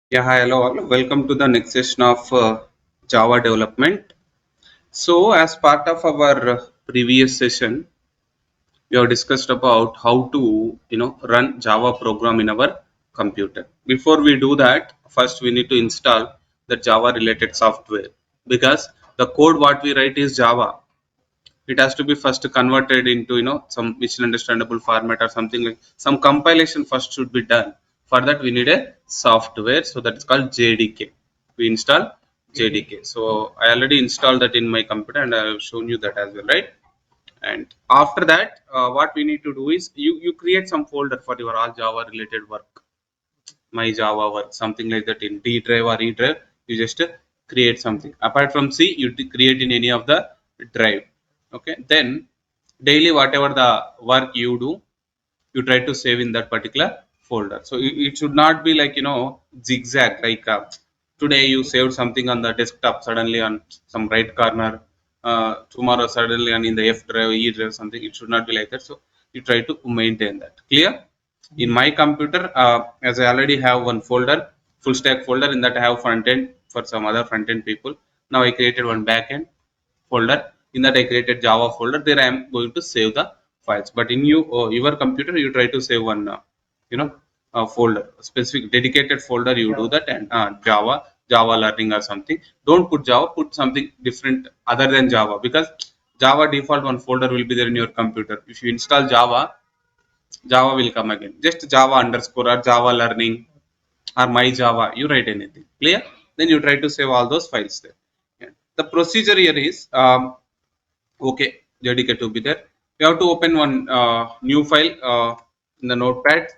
Yeah, hi, hello all. Welcome to the next session of Java development. So, as part of our previous session, we have discussed about how to, run Java program in our computer. Before we do that, first we need to install the Java related software because the code what we write is Java. It has to be first converted into some machine understandable format or something like some compilation first should be done. For that we need a software, so that is called jdk. We install jdk. So I already installed that in my computer and I have shown you that as well, right? And after that, what we need to do is you create some folder for your all Java related work, my Java work, something like that. In D drive or E drive, you just create something. Apart from C, you create in any of the drive. Okay, then daily whatever the work you do, you try to save in that particular folder. So it should not be like zigzag, like today you saved something on the desktop, suddenly on some right corner, tomorrow suddenly on in the F drive, E drive, something. It should not be like that. So you try to maintain that. Clear? In my computer, as I already have one folder, full stack folder. In that I have front end for some other front end people. Now I created one back end folder. In that I created Java folder. There I am going to save the files. But in your computer, you try to save one you know folder, a specific dedicated folder. You do that, and Java learning or something. Don't put Java, put something different other than Java, because Java default one folder will be there in your computer. If you install Java will come again. Just Java underscore or Java learning or my Java, you write anything. Clear? Then you try to save all those files there. Yeah. The procedure here is, okay, JDK to be there. We have to open one new file in the Notepad.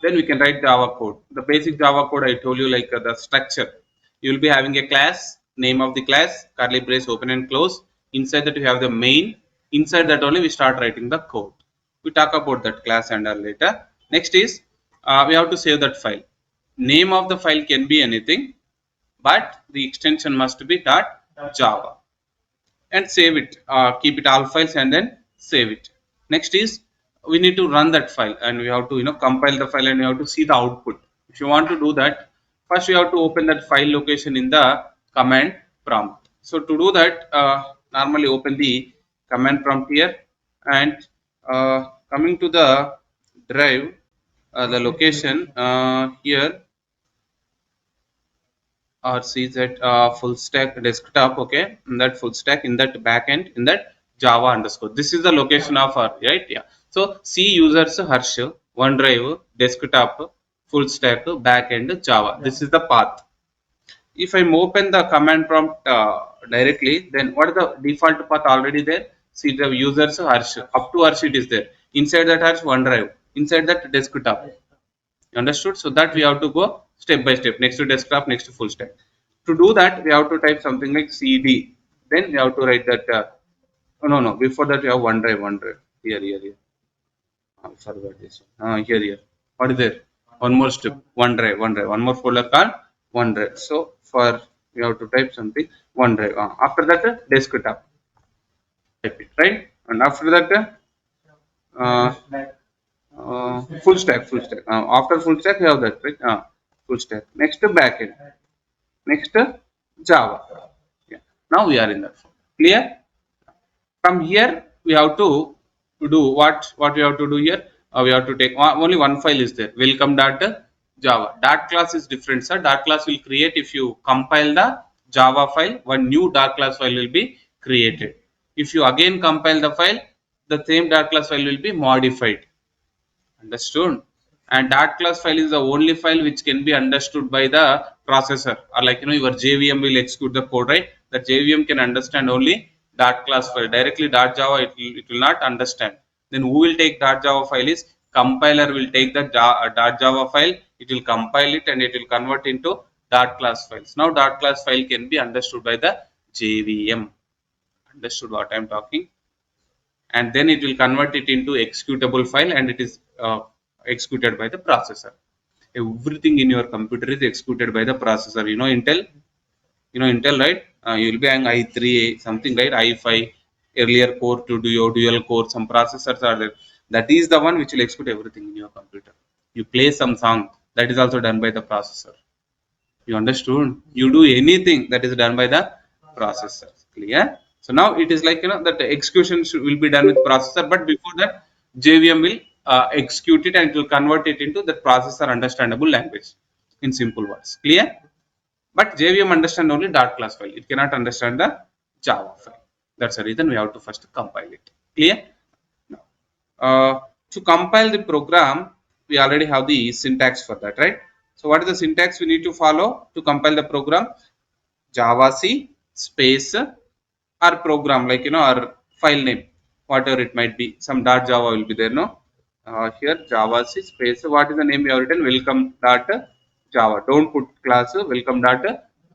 Then we can write Java code. The basic Java code I told you, like the structure. You will be having a class, name of the class, curly brace open and close. Inside that you have the main. Inside that only we start writing the code. We talk about that class and all later. Next is, we have to save that file. Name of the file can be anything, but the extension must be .java, and save it. Keep it all files and then save it. Next is, we need to run that file, and we have to compile the file, and we have to see the output. If you want to do that, first you have to open that file location in the command prompt. So to do that, normally open the command prompt here, and coming to the drive, the location here, or CZ full stack desktop. Okay, in that full stack, in that backend, in that Java underscore. This is the location of our, right? Yeah. So C users Harsha, OneDrive, desktop, full stack, backend, Java. This is the path. If I open the command prompt directly, then what is the default path already there? C drive users Harsha. Up to Harsha it is there. Inside that Harsha OneDrive. Inside that desktop. Understood? So that we have to go step by step. Next to desktop, next to full stack. To do that, we have to type something like cd. Then we have to write that. Oh, no, no. Before that, we have OneDrive. Here. Forgot this. Here. What is there? One more step. OneDrive. One more folder called OneDrive. So for we have to type something OneDrive. After that, desktop. Type it, right? And after that, uh, full stack. After full stack, we have that, right? Full stack. Next, backend. Next, Java. Yeah. Now we are in that. Clear? From here we have to do what we have to do here. We have to take only one file is there. Welcome dot Java. Dot class is different, sir. Dot class will create if you compile the Java file. One new dot class file will be created. If you again compile the file, the same dot class file will be modified. Understood? And dot class file is the only file which can be understood by the processor, or like your JVM will execute the code, right? The JVM can understand only dot class file. Directly dot Java it will not understand. Then who will take dot Java file is compiler will take the dot Java file, it will compile it and it will convert into dot class files. Now dot class file can be understood by the JVM. Understood what I am talking? And then it will convert it into executable file, and it is executed by the processor. Everything in your computer is executed by the processor. Intel, right? You will be having i3 something, right? i5 earlier core to do your dual core. Some processors are there. That is the one which will execute everything in your computer. You play some song, that is also done by the processor. You understood? You do anything that is done by the processor. Clear? So now it is like that the execution will be done with processor, but before that, JVM will execute it and it will convert it into the processor understandable language in simple words. Clear? But JVM understand only dot class file. It cannot understand the Java file. That's the reason we have to first compile it. Clear? Now, to compile the program, we already have the syntax for that, right? So what is the syntax we need to follow to compile the program? Java C space our program, like our file name, whatever it might be. Some dot Java will be there, no? Here Java C space. What is the name we have written? Welcome dot Java. Don't put class welcome dot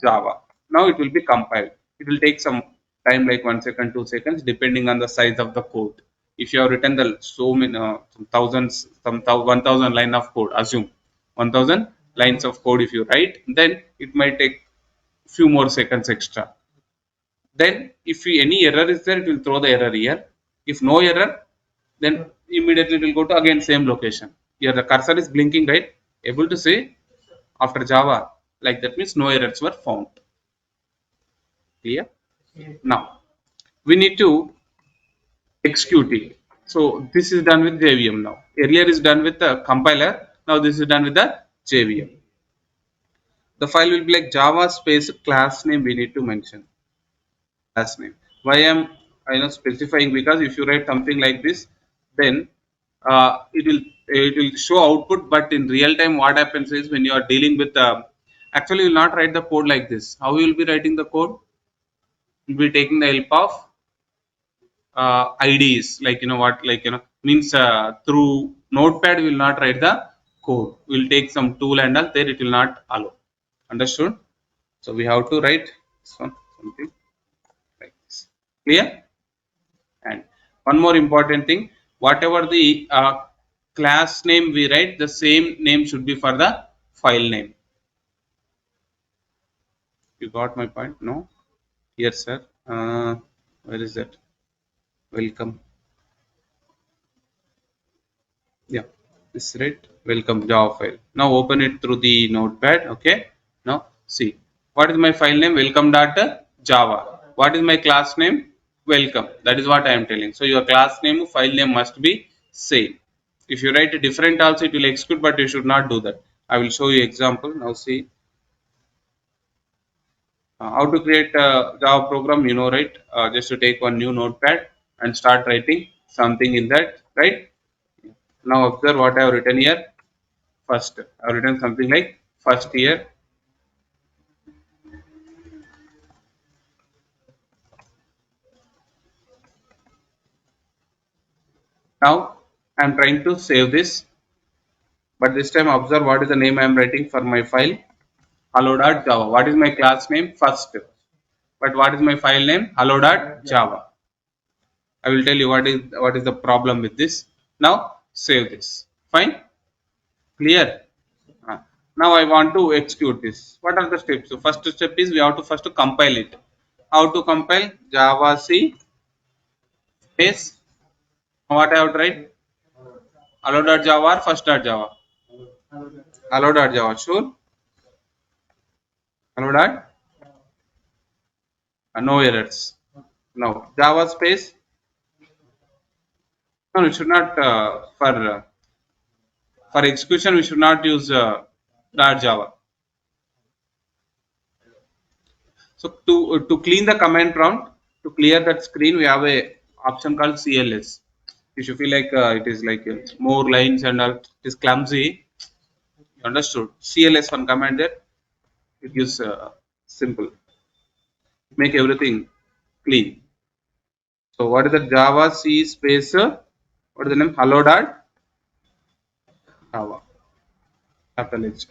Java. Now it will be compiled. It will take some time, like 1 second, 2 seconds, depending on the size of the code. If you have written the so many some thousands, 1,000 line of code, assume 1,000 lines of code. If you write, then it might take few more seconds extra. Then if any error is there, it will throw the error here. If no error, then immediately it will go to again same location. Here the cursor is blinking, right? Able to say after Java, like that means no errors were found. Clear? Now we need to execute it. So this is done with JVM now. Earlier is done with the compiler. Now this is done with the JVM. The file will be like Java space class name we need to mention. Class name. Why I'm specifying, because if you write something like this, then it will show output, but in real time what happens is when you are dealing with actually you will not write the code like this. How you will be writing the code? You will be taking the help of IDs, like what, like means through Notepad we will not write the code. We will take some tool and all, there it will not allow. Understood? So we have to write this one, something like this. Clear? And one more important thing, whatever the class name we write, the same name should be for the file name. You got my point? No? Yes, sir. Where is that? Welcome. Yeah, this is right. Welcome Java file. Now open it through the Notepad. Okay. Now see, what is my file name? Welcome dot Java. What is my class name? Welcome. That is what I am telling. So your class name, file name must be same. If you write a different also, it will execute, but you should not do that. I will show you example. Now see how to create a Java program. Right? Just to take one new Notepad and start writing something in that. Right? Now observe what I have written here. First, I have written something like first year. Now I am trying to save this, but this time observe what is the name I am writing for my file. Hello.java. What is my class name? First. But what is my file name? Hello.java. I will tell you what is the problem with this. Now save this. Fine. Clear. Now I want to execute this. What are the steps? So first step is we have to first compile it. How to compile? Java C space. What I have to write? Hello.java or first.java? Hello.java. Sure. Hello dot. No errors. No. Java space. No, we should not for execution we should not use dot Java. So to clean the command prompt, to clear that screen, we have a option called CLS. If you feel like it is like more lines and all, it is clumsy. You understood? CLS one command there. It gives simple, make everything clean. So what is the Java C space? What is the name? Hello dot Java. Capital H.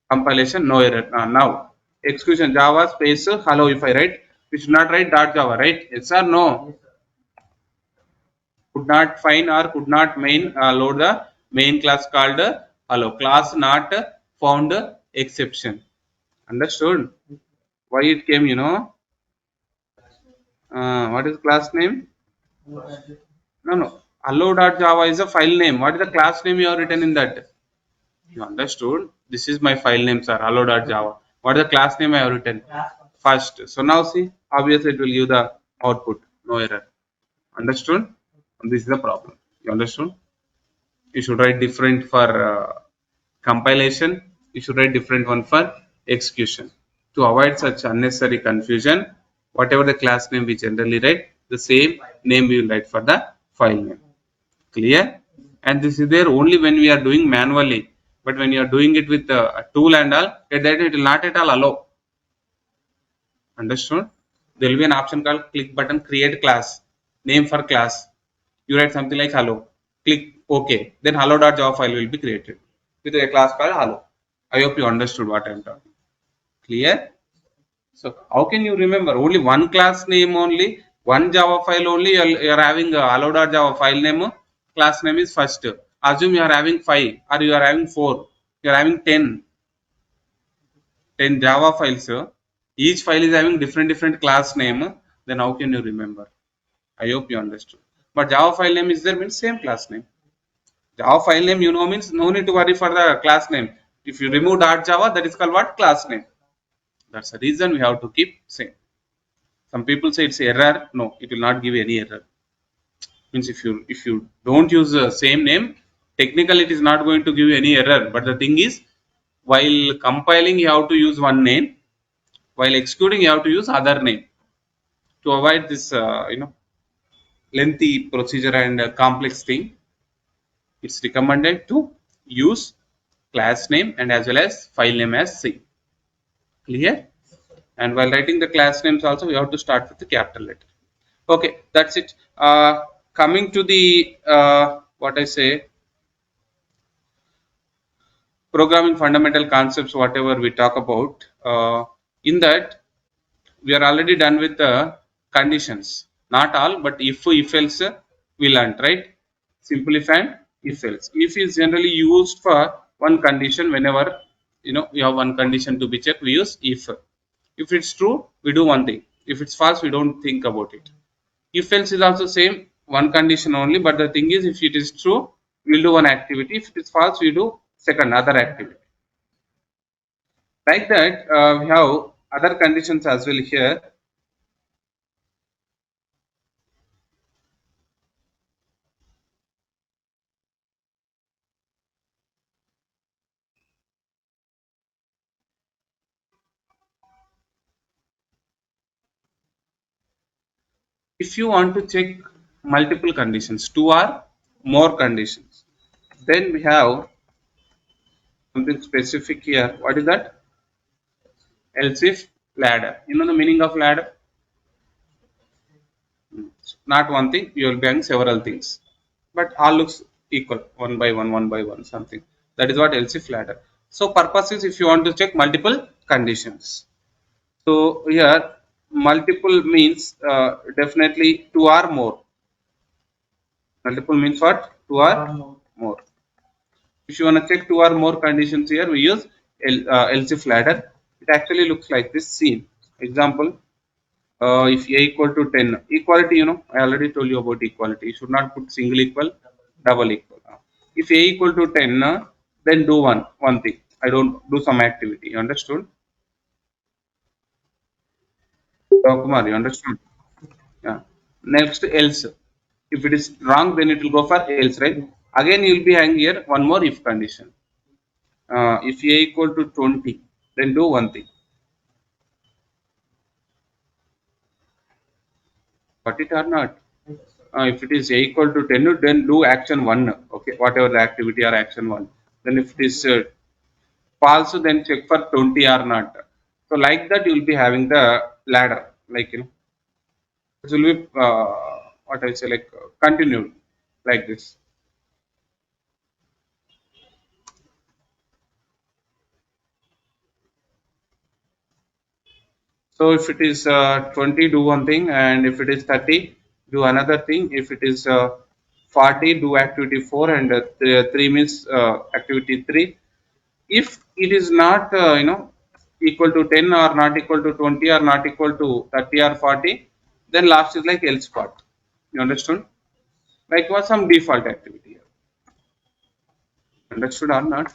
Compilation, no error. Now execution Java space hello. If I write, we should not write dot Java, right? Yes or no? Could not find or could not main load the main class called hello. Class not found exception. Understood? Why it came? What is class name? No, no. Hello.java is a file name. What is the class name you have written in that? You understood? This is my file name, sir, hello.java. What is the class name I have written? First. So now see, obviously it will give the output, no error. Understood? And this is the problem. You understood? You should write different for compilation. You should write different one for execution. To avoid such unnecessary confusion, whatever the class name we generally write, the same name we will write for the file name. Clear? And this is there only when we are doing manually. But when you are doing it with a tool and all, at that it will not at all allow. Understood? There will be an option called click button, create class, name for class. You write something like hello, click OK. Then hello.java file will be created with a class called hello. I hope you understood what I am talking. Clear? So how can you remember only one class name only, one Java file only? You are having a hello.java file name. Class name is first. Assume you are having 5 or you are having 4. You are having 10 Java files. Each file is having different class name. Then how can you remember? I hope you understood. But Java file name is there means same class name. Java file name you know means no need to worry for the class name. If you remove .java, that is called what? Class name. That's the reason we have to keep same. Some people say it's error. No, it will not give any error. Means if you don't use the same name, technically it is not going to give any error. But the thing is, while compiling you have to use one name, while executing you have to use other name to avoid this lengthy procedure and complex thing. It's recommended to use class name and as well as file name as same. Clear? And while writing the class names also, we have to start with the capital letter. Okay, that's it. Coming to the what I say, programming fundamental concepts, whatever we talk about. In that, we are already done with the conditions. Not all, but if else we learned, right? Simple if and if else. If is generally used for one condition. Whenever we have one condition to be checked, we use if. If it's true, we do one thing. If it's false, we don't think about it. If else is also same, one condition only, but the thing is, if it is true, we'll do one activity. If it is false, we do second other activity. Like that, we have other conditions as well here. If you want to check multiple conditions, two or more conditions, then we have something specific here. What is that? Else if ladder. You know the meaning of ladder? Not one thing, you will be having several things. But all looks equal, one by one, something. That is what else if ladder. So purpose is if you want to check multiple conditions. So here multiple means definitely two or more. Multiple means what? Two or more. If you want to check two or more conditions here, we use else if ladder. It actually looks like this scene. Example, if a equal to 10, equality, I already told you about equality. You should not put single equal, double equal. If a equal to 10, then do one thing. I don't do some activity. You understood? Kumar, you understood? Yeah. Next, else. If it is wrong, then it will go for else, right? Again, you will be having here one more if condition. If a equal to 20, then do one thing. But it or not. If it is a equal to 10, then do action 1. Okay, whatever the activity or action 1. Then if it is false, then check for 20 or not. So like that, you will be having the ladder. Like, it will be, what I say, like continued like this. So if it is 20, do one thing, and if it is 30, do another thing. If it is 40, do activity 4, and 3 means activity 3. If it is not, equal to 10 or not equal to 20 or not equal to 30 or 40, then last is like else part. You understood? Like what some default activity. Understood or not?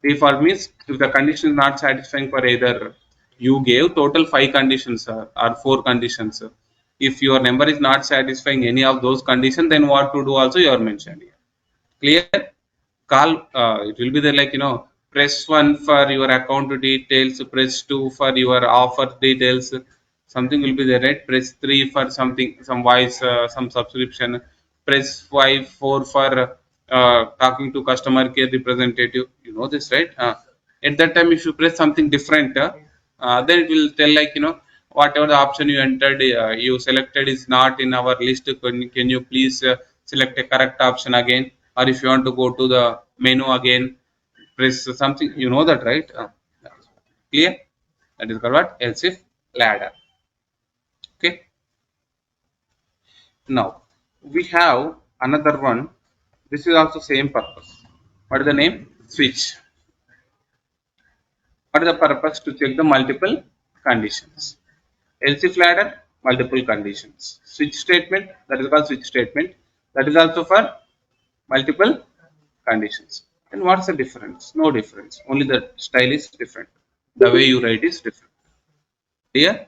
Default means if the condition is not satisfying for either, you gave total 5 conditions or 4 conditions. If your number is not satisfying any of those conditions, then what to do also you are mentioned here. Clear? Call, it will be there like, press 1 for your account details, press 2 for your offer details, something will be there, right? Press 3 for something, some voice, some subscription, press 5 4 for talking to customer care representative, you know this, right? At that time if you press something different, then it will tell like, whatever the option you entered, you selected is not in our list, can you please select a correct option again, or if you want to go to the menu again, press something, you know that, right? Clear? That is called what? Else if ladder. Okay. Now we have another one. This is also same purpose. What is the name? Switch. What is the purpose? To check the multiple conditions. Else if ladder, multiple conditions. Switch statement, that is called switch statement. That is also for multiple conditions. And what's the difference? No difference. Only the style is different. The way you write is different. Clear?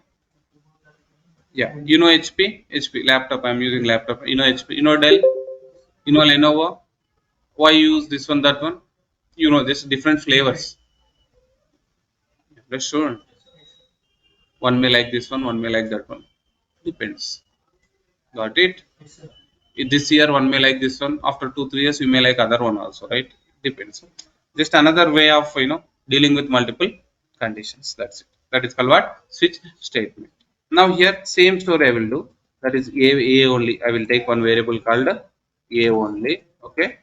Yeah. You know HP? HP laptop. I'm using laptop. You know HP. You know Dell? You know Lenovo? Why use this one, that one? You know, there's different flavors. That's sure. One may like this one may like that one. Depends. Got it? This year one may like this one. After 2 3 years, you may like other one also, right? Depends. Just another way of dealing with multiple conditions. That's it. That is called what? Switch statement. Now here same story I will do. That is a only. I will take one variable called a only. Okay.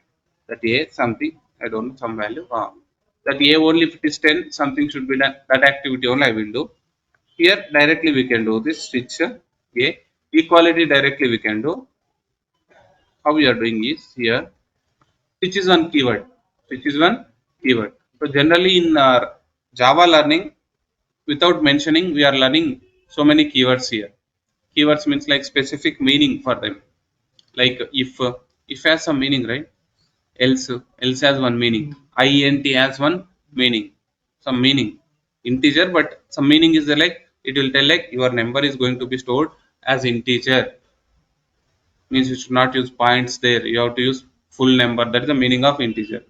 That a something, I don't know, some value. That a only, if it is 10, something should be done. That activity only I will do. Here directly we can do this switch a. Equality directly we can do. How we are doing is here switch is one keyword. Switch is one keyword. So generally in Java learning, without mentioning, we are learning so many keywords here. Keywords means like specific meaning for them. Like if has some meaning, right? Else has one meaning. Int has one meaning. Some meaning. Integer, but some meaning is there, like it will tell like your number is going to be stored as integer. Means you should not use points there. You have to use full number. That is the meaning of integer.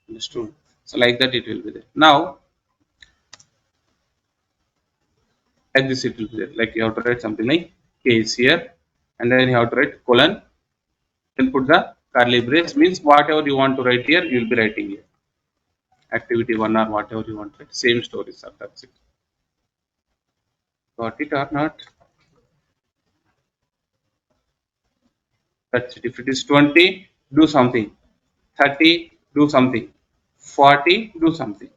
Understood? So like that it will be there. Now like this it will be there. Like you have to write something like case here, and then you have to write colon. Then put the curly brace, means whatever you want to write here, you will be writing here. Activity 1 or whatever you want to write. Same story, sir. That's it. Got it or not? That's it. If it is 20, do something. 30, do something. 40, do something.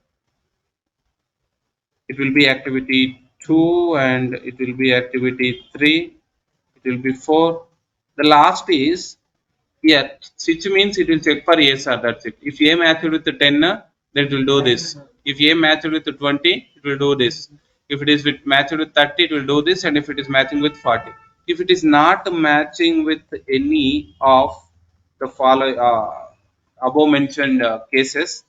It will be activity 2 and it will be activity 3. It will be 4. The last is here. Switch means it will check for yes or that's it. If A matched with the 10, then it will do this. If A matched with the 20, it will do this. If it is with matched with 30, it will do this. And if it is matching with 40. If it is not matching with any of the follow above mentioned cases,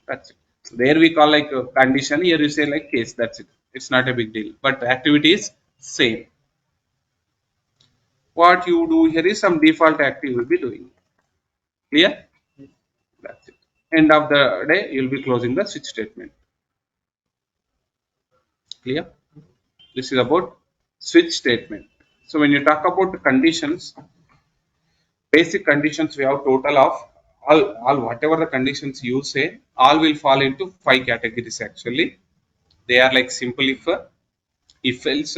that's it. There we call like a condition. Here you say like case. That's it. It's not a big deal. But the activity is same. What you do here is some default activity you will be doing. Clear? That's it. End of the day, you will be closing the switch statement. Clear? This is about switch statement. So when you talk about conditions, basic conditions we have total of all whatever the conditions you say, all will fall into 5 categories actually. They are like simple if else,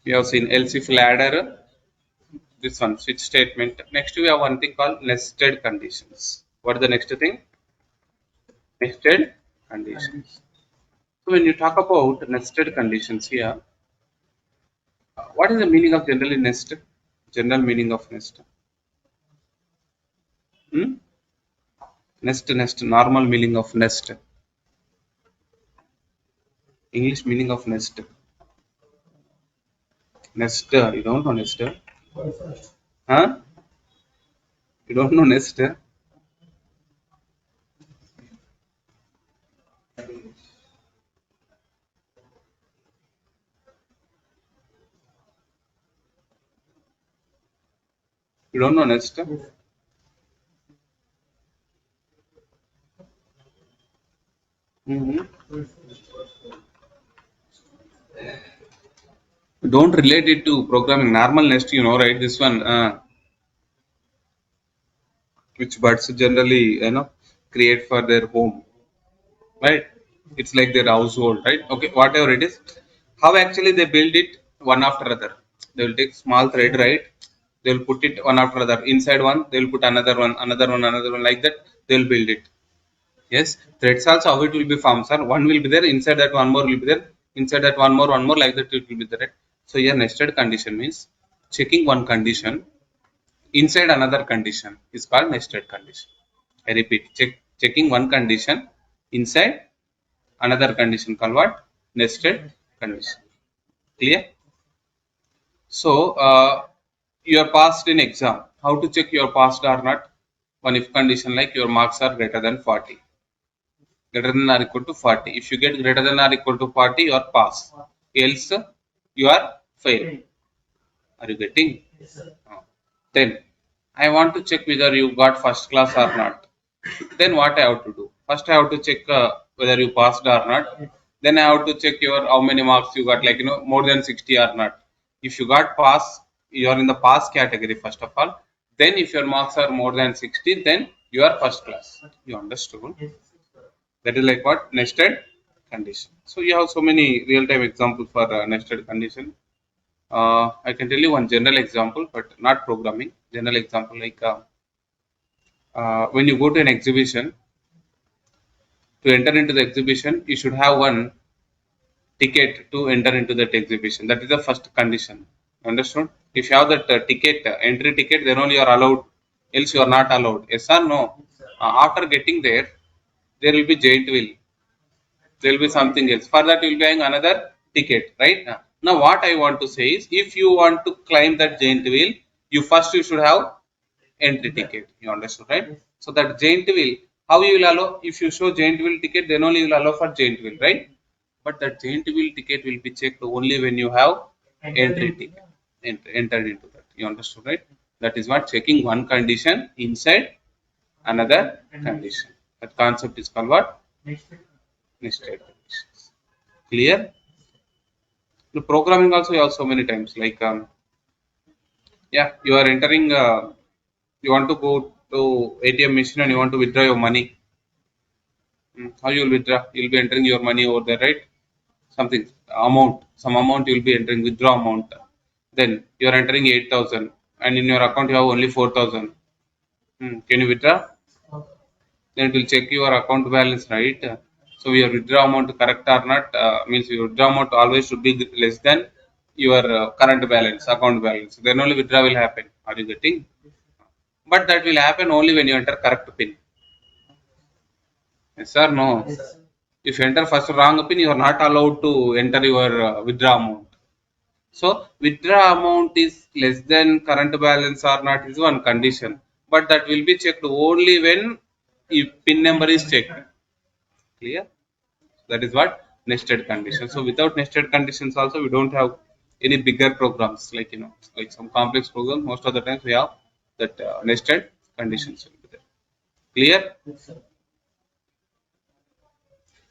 we have seen else if ladder, this one switch statement. Next we have one thing called nested conditions. What is the next thing? Nested conditions. So when you talk about nested conditions here, what is the meaning of generally nest? General meaning of nest. Hmm? Nest. Normal meaning of nest. English meaning of nest. Nester. You don't know nester? Huh? You don't know nest? You don't know nest? Mhm. Don't relate it to programming. Normal nest, you know, right? This one, which birds generally, create for their home, right? It's like their household, right? Okay, whatever it is. How actually they build it one after other? They will take small thread, right? They will put it one after other. Inside one, they will put another one, another one, another one. Like that, they will build it. Yes, threads also how it will be formed, sir. One will be there, inside that one more will be there, inside that one more, like that it will be there. Right? So here nested condition means checking one condition inside another condition is called nested condition. I repeat, checking one condition inside another condition called what? Nested condition. Clear? So you are passed in exam. How to check you are passed or not? One if condition like your marks are greater than 40. Greater than or equal to 40. If you get greater than or equal to 40, you are pass. Else, you are fail. Are you getting? Uh, Then, I want to check whether you got first class or not. Then what I have to do? First, I have to check whether you passed or not. Then I have to check your how many marks you got, like more than 60 or not. If you got pass, you are in the pass category first of all. Then, if your marks are more than 60, then you are first class. You understood? That is like what? Nested condition. So you have so many real-time examples for nested condition. I can tell you one general example, but not programming. General example like when you go to an exhibition, to enter into the exhibition, you should have one ticket to enter into that exhibition. That is the first condition. Understood? If you have that ticket, entry ticket, then only you are allowed. Else you are not allowed. Yes or no? After getting there will be giant wheel. There will be something else. For that, you will be having another ticket, right? Now, what I want to say is, if you want to climb that giant wheel, you should have entry ticket. You understood, right? So that giant wheel, how you will allow? If you show giant wheel ticket, then only you will allow for giant wheel, right? But that giant wheel ticket will be checked only when you have entry ticket entered into that. You understood, right? That is what checking one condition inside another condition. That concept is called what? Nested conditions. Clear? The programming also you have so many times. Like yeah, you are entering. You want to go to ATM machine and you want to withdraw your money. How you will withdraw? You will be entering your money over there, right? Something amount, some amount you will be entering withdraw amount. Then you are entering 8,000, and in your account you have only 4,000. Can you withdraw? Then it will check your account balance, right? So your withdraw amount correct or not, means your withdraw amount always should be less than your current balance, account balance. Then only withdraw will happen. Are you getting? But that will happen only when you enter correct pin. Yes or no? If you enter first wrong pin, you are not allowed to enter your withdraw amount. So withdraw amount is less than current balance or not is one condition, but that will be checked only when if pin number is checked. Clear? That is what nested condition. So without nested conditions also we don't have any bigger programs like like some complex program. Most of the times we have that nested conditions will be there. Clear?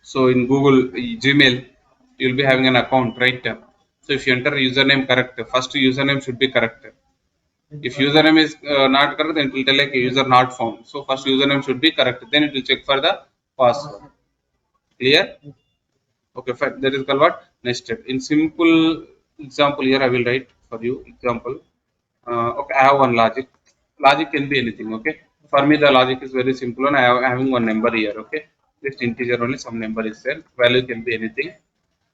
So in Google Gmail you will be having an account, right? So if you enter username correct, first username should be correct. If username is not correct, then it will tell like user not found. So first username should be correct. Then it will check for the password. Clear? Okay, fine. That is called what? Nested. In simple example here, I will write for you example. Okay, I have one logic. Logic can be anything. Okay. For me, the logic is very simple, and I am having one number here. Okay, just integer only. Some number is there. Value can be anything.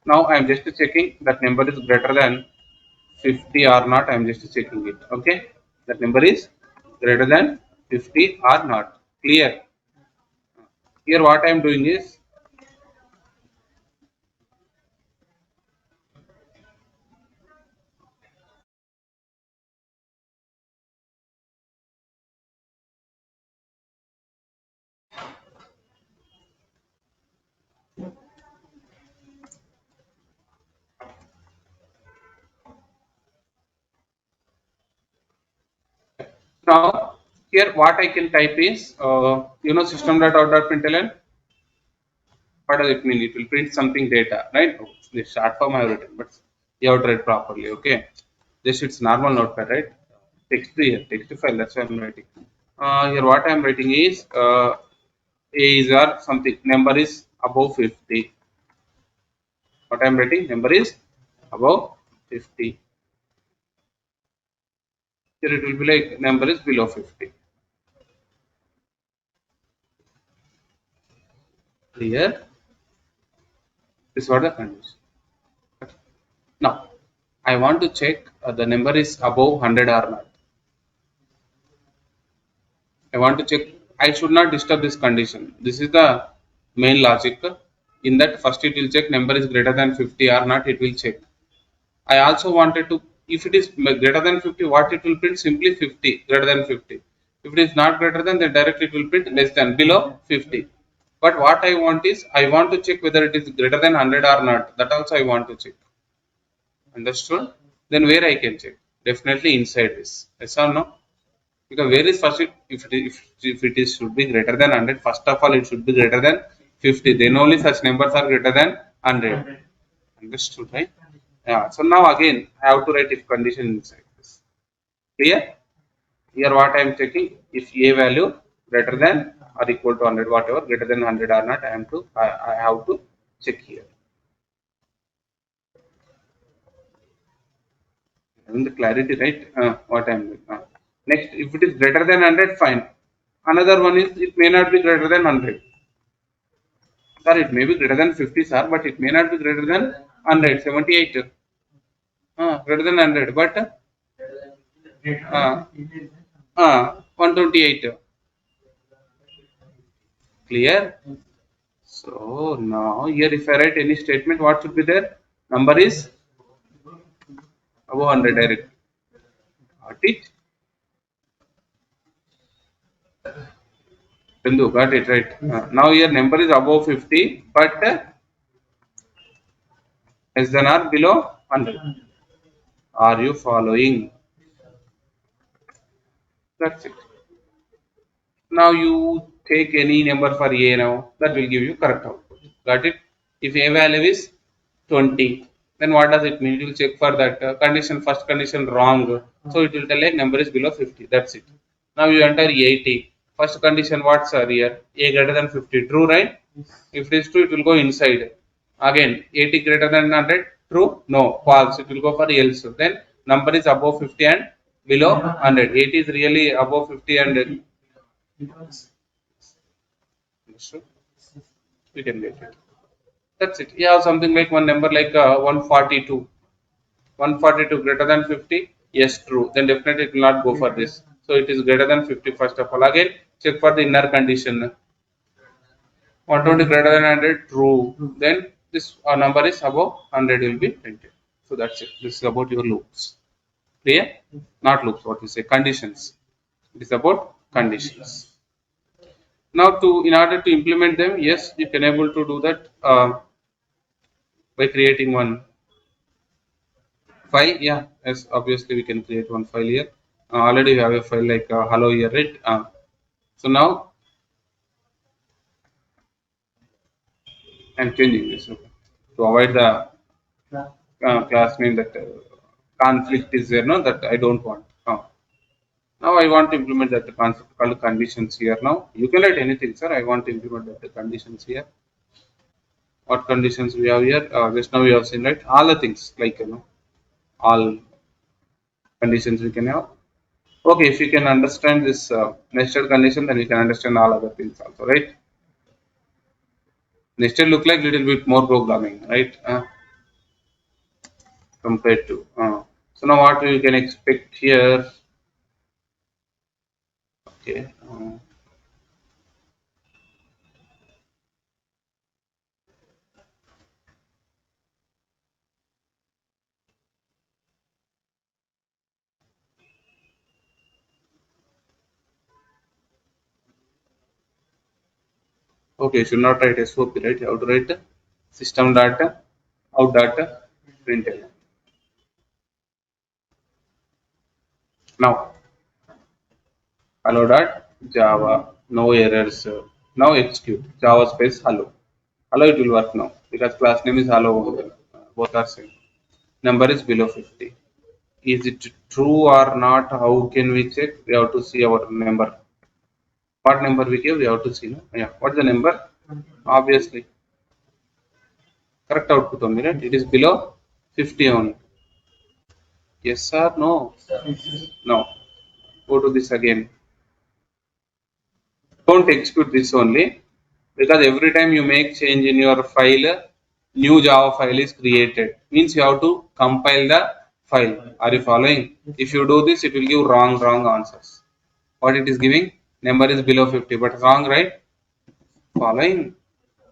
Now I am just checking that number is greater than 50 or not. I am just checking it. Okay, that number is greater than 50 or not. Clear? Here, what I am doing is Now here what I can type is system.out.println. What does it mean? It will print something data, right? Oh, the short form I have written, but you have to write properly. Okay, this it's normal notepad, right? Text here, text file. That's what I'm writing. Here what I'm writing is is or something number is above 50. What I'm writing number is above 50. Here it will be like number is below 50. Clear? This is what the condition. Now I want to check the number is above 100 or not. I want to check. I should not disturb this condition. This is the main logic. In that first it will check number is greater than 50 or not. It will check. I also wanted to, if it is greater than 50, what it will print? Simply 50, greater than 50. If it is not greater than, then directly it will print less than, below 50. But what I want is, I want to check whether it is greater than 100 or not. That also I want to check. Understood? Then where I can check? Definitely inside this. Yes or no? Because where is first, if it is should be greater than 100, first of all, it should be greater than 50. Then only such numbers are greater than 100. Understood, right? Yeah. So now again, I have to write if condition inside this. Clear? Here what I am checking, if a value greater than or equal to 100, whatever greater than 100 or not, I have to check here. Having the clarity, right? What I am doing. Next, if it is greater than 100, fine. Another one is it may not be greater than 100. Sir, it may be greater than 50, sir, but it may not be greater than 100. 78. Greater than 100, but 128. Clear? So now here if I write any statement, what should be there? Number is above 100 direct. Got it? Bindu, got it, right? Now here number is above 50, but less than or below 100. Are you following? That's it. Now you take any number for A now, that will give you correct output. Got it? If A value is 20, then what does it mean? It will check for that condition, first condition wrong. So it will tell like number is below 50. That's it. Now you enter 80. First condition what's here? A greater than 50. True, right? If it is true, it will go inside. Again, 80 greater than 100. True? No. False. It will go for else. Then number is above 50 and below 100. 80 is really above 50 and understood? We can get it. That's it. You have something like one number like 142. 142 greater than 50? Yes, true. Then definitely it will not go for this. So it is greater than 50 first of all. Again, check for the inner condition. 120 greater than 100? True. Then this number is above 100 will be printed. So that's it. This is about your loops. Clear? Not loops, what you say, conditions. It is about conditions. Now in order to implement them, yes, you can able to do that by creating one file. Yeah, yes, obviously we can create one file here. Already we have a file like hello here, right? So now I'm changing this, okay, to avoid the class name that conflict is there, no, that I don't want. Now I want to implement that concept called conditions here. Now you can write anything, sir. I want to implement that the conditions here. What conditions we have here? Just now we have seen, right, all the things like all conditions we can have. Okay, if you can understand this nested condition, then you can understand all other things also, right? Nested look like little bit more programming, right? Compared to. So now what you can expect here? Okay. Okay, should not write SOP, right? You have to write system data, out data, println. Now hello dot Java, no errors. Now execute Java space hello. Hello, it will work now because class name is hello. Both are same. Number is below 50. Is it true or not? How can we check? We have to see our number. What number we give? We have to see. No? Yeah. What's the number? Obviously, correct output only, right? It is below 50 only. Yes or no? No. Go to this again. Don't execute this only because every time you make change in your file, new Java file is created. Means you have to compile the file. Are you following? If you do this, it will give wrong answers. What it is giving? Number is below 50, but wrong, right? Following.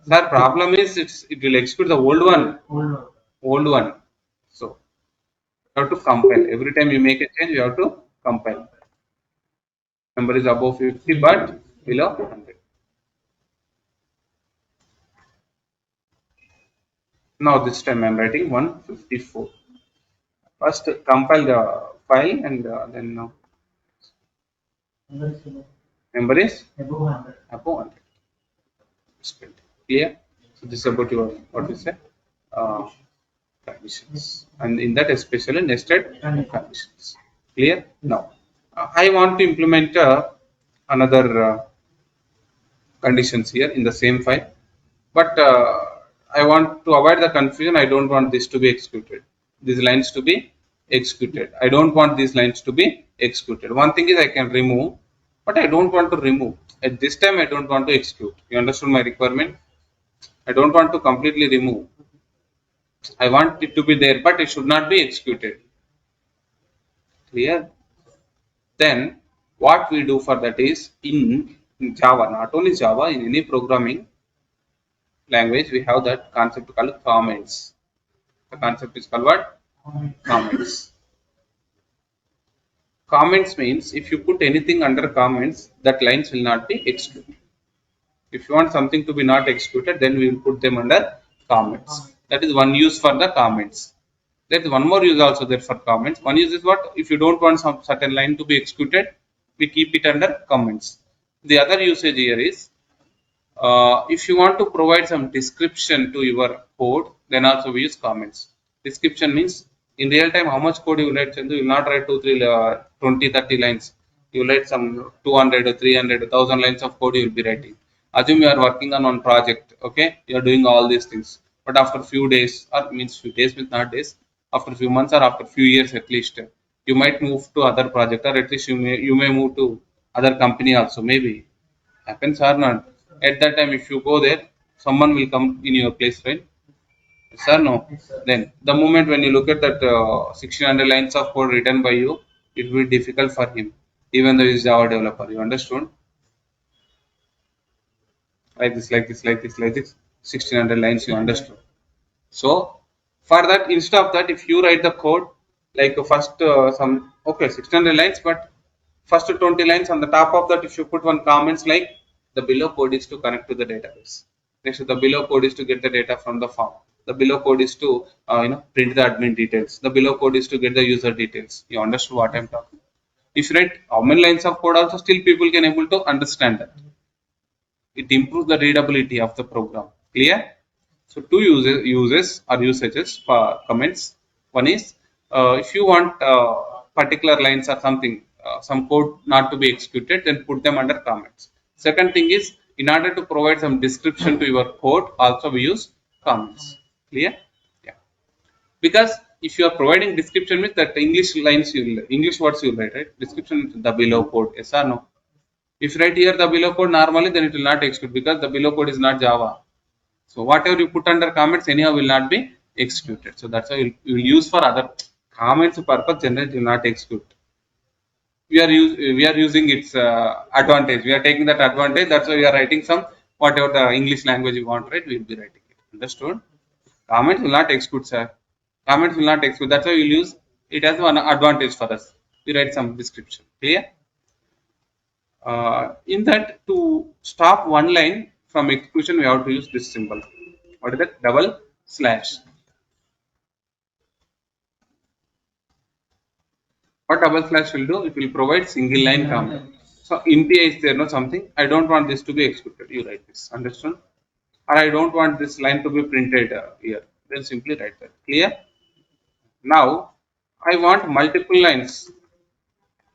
Sir, problem is it will execute the old one. Old one. So you have to compile. Every time you make a change, you have to compile. Number is above 50, but below 100. Now this time I am writing 154. First compile the file and then number is above 100. Clear? So this is about your what we say conditions, and in that especially nested conditions. Clear? Now I want to implement another conditions here in the same file, but I want to avoid the confusion. I don't want this to be executed, these lines to be executed. I don't want these lines to be executed. One thing is I can remove, but I don't want to remove at this time. I don't want to execute. You understood my requirement? I don't want to completely remove. I want it to be there, but it should not be executed. Clear? Then what we do for that is in Java, not only Java, in any programming language, we have that concept called comments. The concept is called what? Comments. Comments means if you put anything under comments, that lines will not be executed. If you want something to be not executed, then we will put them under comments. That is one use for the comments. There is one more use also there for comments. One use is what? If you don't want some certain line to be executed, we keep it under comments. The other usage here is if you want to provide some description to your code, then also we use comments. Description means in real time how much code you write. You will not write 2, 3, 20, 30 lines. You will write some 200 or 300, 1000 lines of code you will be writing. Assume you are working on one project, okay? You are doing all these things. But after few days, or means few days means not days, after few months or after few years at least, you might move to other project, or at least you may move to other company also, maybe. Happens or not? At that time, if you go there, someone will come in your place, right? Yes or no? Then the moment when you look at that 1600 lines of code written by you, it will be difficult for him, even though he's Java developer. You understood? Like this, like this, like this, like this. 1600 lines, you understood. So for that, instead of that, if you write the code like first some okay 600 lines, but first 20 lines on the top of that, if you put one comments like the below code is to connect to the database. Next, the below code is to get the data from the form. The below code is to print the admin details. The below code is to get the user details. You understood what I'm talking? If you write how many lines of code, also still people can able to understand that. It improves the readability of the program. Clear? So two uses or usages for comments. One is if you want particular lines or something, some code not to be executed, then put them under comments. Second thing is in order to provide some description to your code, also we use comments. Clear? Yeah. Because if you are providing description with that English words you write, right? Description the below code, yes or no? If you write here the below code normally, then it will not execute because the below code is not Java. So whatever you put under comments anyhow will not be executed. So that's why you will use for other comments purpose. Generally will not execute. We are using its advantage. We are taking that advantage. That's why we are writing some whatever the English language you want, right? We will be writing it. Understood? Comments will not execute, sir. Comments will not execute. That's why we will use it as one advantage for us. We write some description. Clear? In that, to stop one line from execution, we have to use this symbol. What is that? Double slash. What double slash will do? It will provide single line comment. So int a is there, no something. I don't want this to be executed. You write this. Understand? Or I don't want this line to be printed here. Then simply write that. Clear? Now I want multiple lines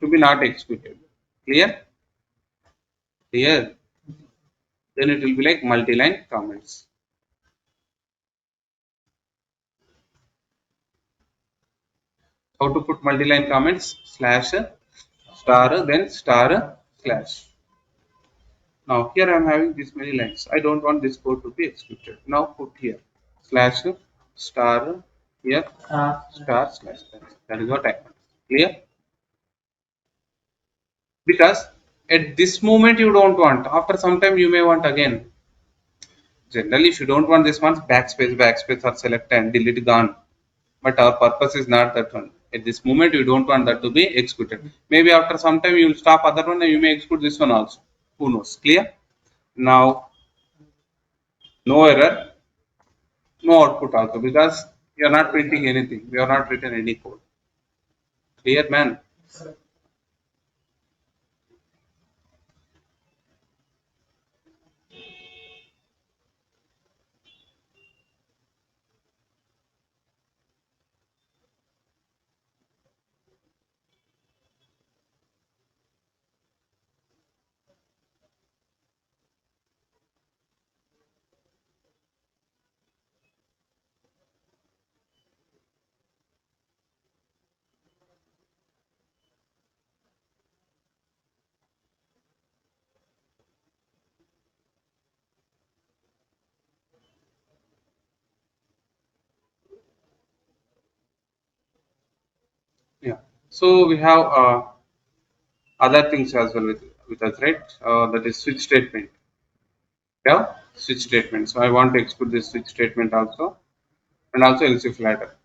to be not executed. Clear? Clear. Then it will be like multi-line comments. How to put multi-line comments? Slash star then star slash. Now here I am having this many lines. I don't want this code to be executed. Now put here slash star here star slash. That is what I want. Clear? Because at this moment you don't want. After some time you may want again. Generally, if you don't want this one, backspace or select and delete gone. But our purpose is not that one. At this moment you don't want that to be executed. Maybe after some time you will stop other one and you may execute this one also. Who knows? Clear? Now no error, no output also because you are not printing anything. We have not written any code. Clear, man? Yeah. So we have other things as well with us, right? That is switch statement. Yeah, switch statement. So I want to execute this switch statement also, and also else if ladder.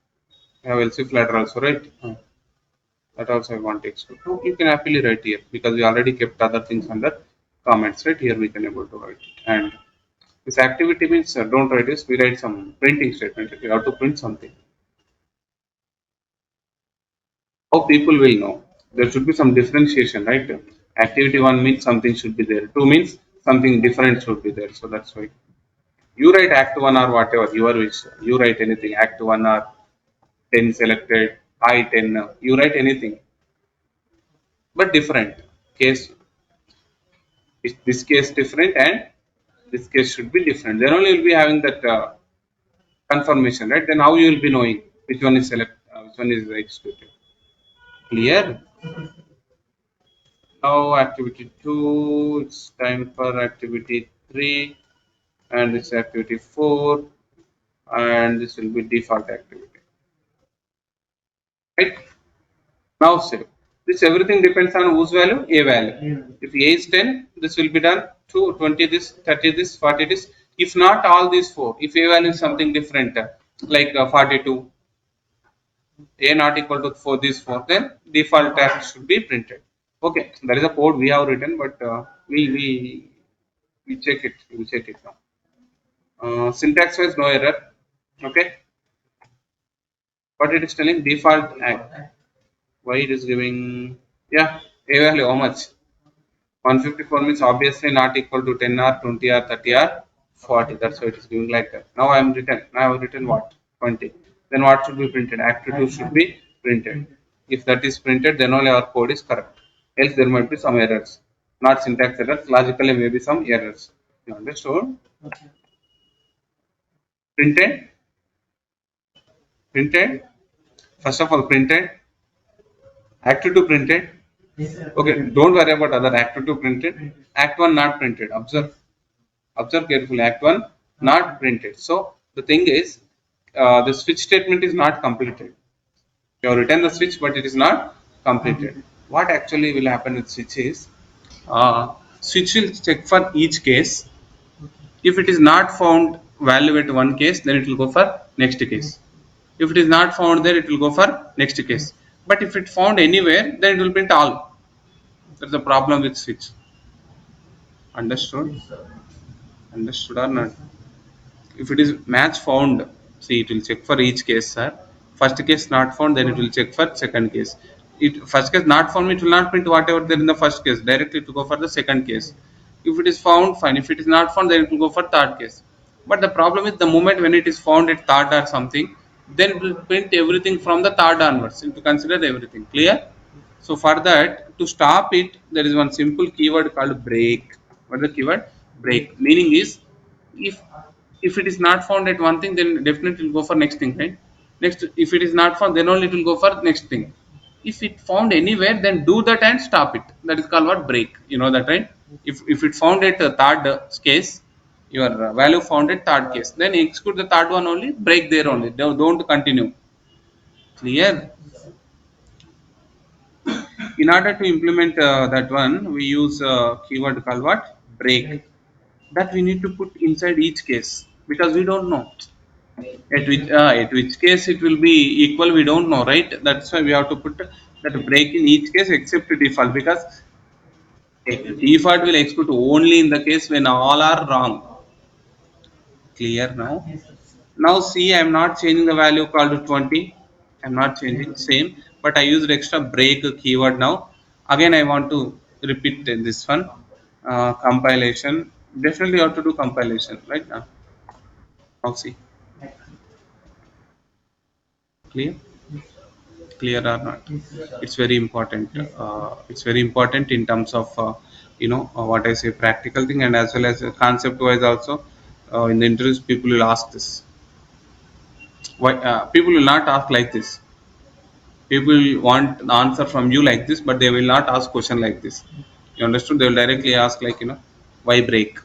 I have else if ladder also, right? That also I want to execute. So you can happily write here because we already kept other things under comments, right? Here we can able to write it. And this activity means don't write this. We write some printing statement. If you have to print something, how people will know? There should be some differentiation, right? Activity one means something should be there. Two means something different should be there. So that's why you write act one or whatever your wish. You write anything act one or 10 selected, I 10. You write anything, but different case. Is this case different and this case should be different. Then only you'll be having that confirmation, right? Then how you will be knowing which one is which one is executed. Clear? Now activity 2, it's time for activity 3 and this activity 4 and this will be default activity. Right? Now save. This everything depends on whose value? A value. If A is 10, this will be done. 2, 20 this, 30 this, 40 this. If not all these 4, if A value is something different like 42, A not equal to for this 4, then default tag should be printed. Okay, that is a code we have written, but we check it. We check it now. Syntax wise, no error. Okay, but it is telling default tag. Why it is giving? Yeah, A value how much? 154 means obviously not equal to 10 or 20 or 30 or 40. That's why it is giving like that. Now I am written. Now I have written what? 20. Then what should be printed? Active 2 should be printed. If that is printed, then only our code is correct. Else there might be some errors. Not syntax errors. Logically maybe some errors. You understood? Printed. Printed. First of all, printed. Active 2 printed. Okay, don't worry about other active 2 printed. Act 1 not printed. Observe carefully. Act 1 not printed. So the thing is, the switch statement is not completed. You have written the switch, but it is not completed. What actually will happen with switch is, switch will check for each case. If it is not found value at one case, then it will go for next case. If it is not found there, it will go for next case. But if it found anywhere, then it will print all. That's the problem with switch. Understood? Understood or not? If it is match found, see it will check for each case, sir. First case not found, then it will check for second case. it first case not found, it will not print whatever there in the first case, directly to go for the second case. If it is found, fine. If it is not found, then it will go for third case. But the problem is the moment when it is found at third or something, then it will print everything from the third onwards, and to consider everything clear. So for that, to stop it, there is one simple keyword called break. What is the keyword? Break. Meaning is, if if it is not found at one thing, then definitely it will go for next thing, right? Next, if it is not found, then only it will go for next thing. If it found anywhere, then do that and stop it. That is called what? Break. You know that, right? If it found at third case, your value found at third case, then execute the third one only, break there only, don't continue. Clear? In order to implement that one, we use keyword called what? Break. That we need to put inside each case, because we don't know at which case it will be equal, we don't know, right? That's why we have to put that break in each case except default, because default will execute only in the case when all are wrong. Clear now? Now see, I'm not changing the value called to 20. I'm not changing same, but I used extra break keyword. Now again I want to repeat this one. Compilation, definitely you have to do compilation right now. Now see, clear? Clear or not? It's very important. It's very important in terms of what I say, practical thing, and as well as concept wise also. In the interviews, people will ask this. Why people will not ask like this? People want the answer from you like this, but they will not ask question like this. You understood? They will directly ask, like, why break?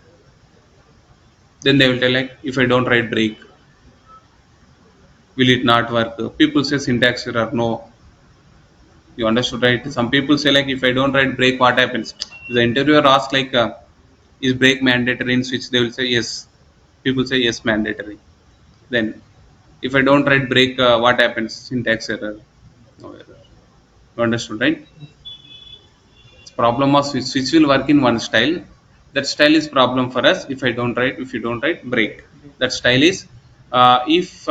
Then they will tell, like, if I don't write break, will it not work? People say syntax error. No, you understood, right? Some people say, like, if I don't write break, what happens? The interviewer asks, like, is break mandatory in switch? They will say yes. People say yes, mandatory. Then if I don't write break, what happens? Syntax error. No error. You understood, right? Problem of switch will work in one style. That style is problem for us. If you don't write break, that style is, if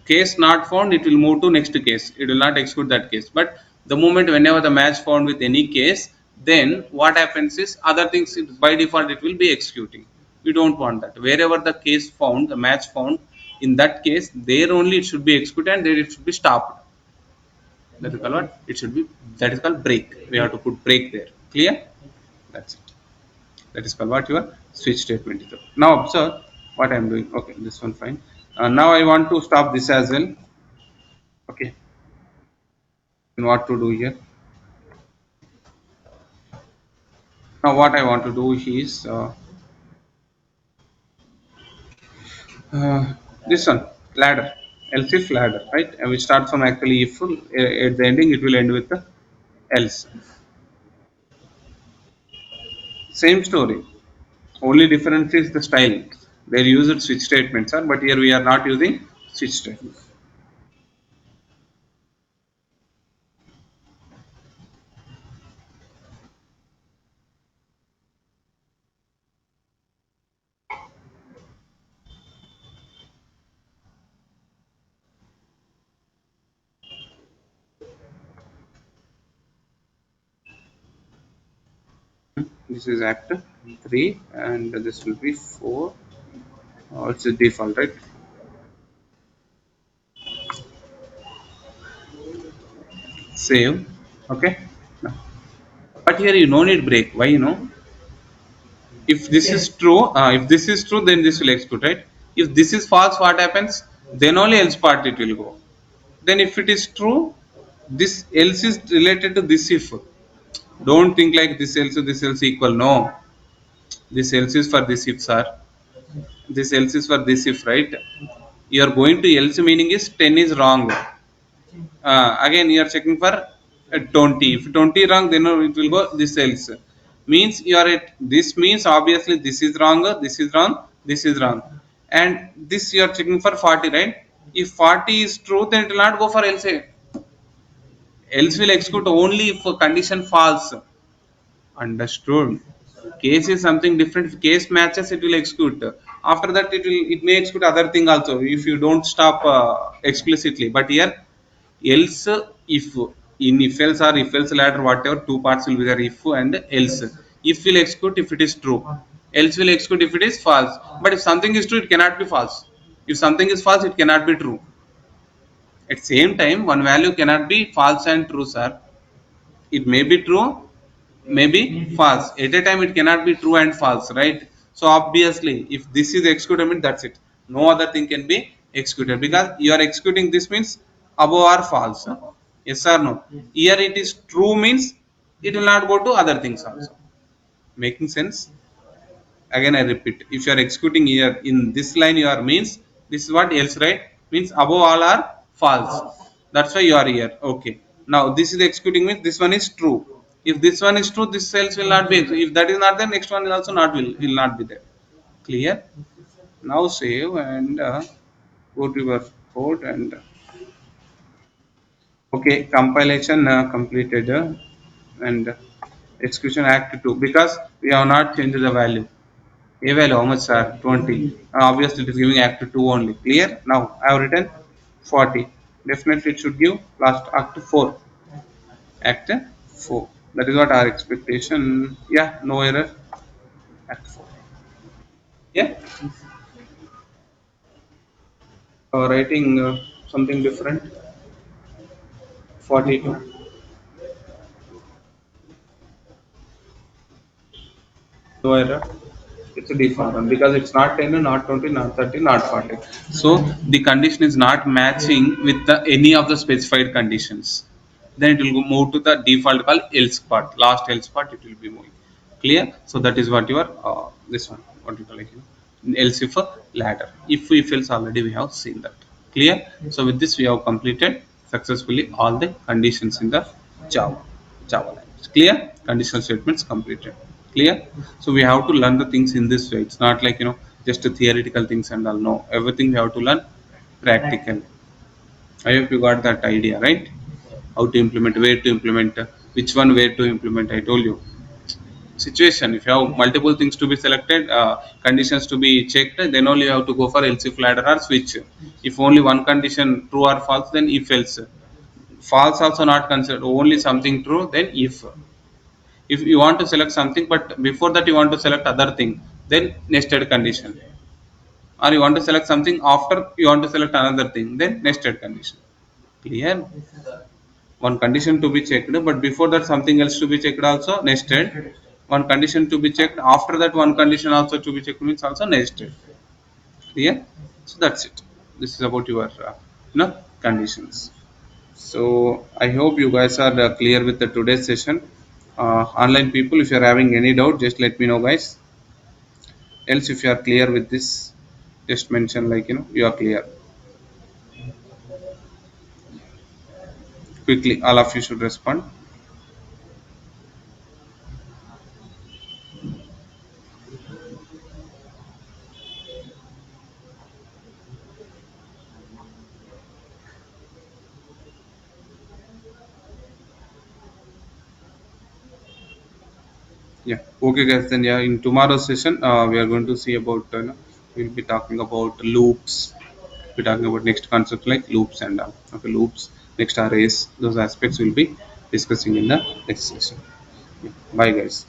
case not found, it will move to next case, it will not execute that case. But the moment whenever the match found with any case, then what happens is other things, by default it will be executing. We don't want that. Wherever the case found, the match found, in that case, there only it should be executed, and there it should be stopped. That is called what? It should be, that is called break. We have to put break there. Clear? That's it. That is called what? Your switch statement is. Now observe what I am doing. Okay, this one fine. Now I want to stop this as well. Okay. And what to do here? Now what I want to do is this one, ladder. Else if ladder, right? And we start from actually if, at the ending it will end with the else. Same story. Only difference is the style. They used switch statements, but here we are not using switch statements. This is act 3, and this will be 4. It's a default, right? Save. Okay. But here you no need break. Why? If this is true, then this will execute, right? If this is false, what happens? Then only else part it will go. Then if it is true, this else is related to this if. Don't think like this else equal. No, this else is for this if, sir. This else is for this if, right? You are going to else, meaning is 10 is wrong. Again you are checking for 20. If 20 wrong, then it will go this else. Means you are at this, means obviously this is wrong, this is wrong, this is wrong, and this you are checking for 40, right? If 40 is true, then it will not go for else. Else will execute only if condition false. Understood? Case is something different. If case matches, it will execute. After that, it may execute other thing also if you don't stop explicitly. But here else if In if else or if else ladder, whatever two parts will be there, if and else. If will execute if it is true, else will execute if it is false. But if something is true, it cannot be false. If something is false, it cannot be true. At same time, one value cannot be false and true, sir. It may be true, may be false. At a time, it cannot be true and false, right? So obviously, if this is executed, I mean, that's it. No other thing can be executed, because you are executing this means above or false. Yes or no? Here it is true means it will not go to other things also. Making sense? Again I repeat, if you are executing here in this line, you are means this is what else, right? Means above all are false. That's why you are here. Okay, now this is executing means this one is true. If this one is true, this else will not be. If that is not there, next one is also not will not be there. Clear? Now save and go to your code and okay, compilation completed, and execution act 2, because we have not changed the value. A value how much, sir? 20. Obviously it is giving act 2 only. Clear? Now I have written 40. Definitely it should give last act 4. Act 4. That is what our expectation. Yeah, no error. Act 4. Yeah. Writing something different. 42. No error. It's a default one, because it's not 10, not 20, not 30, not 40. So the condition is not matching with any of the specified conditions. Then it will move to the default called else part. Last else part it will be moving. Clear? So that is what your this one, what you call, like, else if a ladder. If else already we have seen that. Clear? So with this we have completed successfully all the conditions in the Java Java language. Clear? Conditional statements completed. Clear? So we have to learn the things in this way. It's not like, just the theoretical things and all. No, everything we have to learn practical. I hope you got that idea, right? How to implement, where to implement, which one where to implement. I told you. Situation, if you have multiple things to be selected, conditions to be checked, then only you have to go for else if ladder or switch. If only one condition true or false, then if else. False also not considered, only something true, then if you want to select something but before that you want to select other thing, then nested condition. Or you want to select something after you want to select another thing, then nested condition. Clear? One condition to be checked but before that something else to be checked, also nested. One condition to be checked, after that one condition also to be checked, means also nested. Clear? So that's it. This is about your conditions. So I hope you guys are clear with the today's session. Online people, if you are having any doubt, just let me know, guys. Else, if you are clear with this, just mention, like, you are clear. Quickly, all of you should respond. Yeah. Okay, guys. Then yeah, in tomorrow's session, we are going to see about. We'll be talking about loops. We're talking about next concepts like loops and okay, loops. Next arrays. Those aspects we'll be discussing in the next session. Yeah. Bye, guys.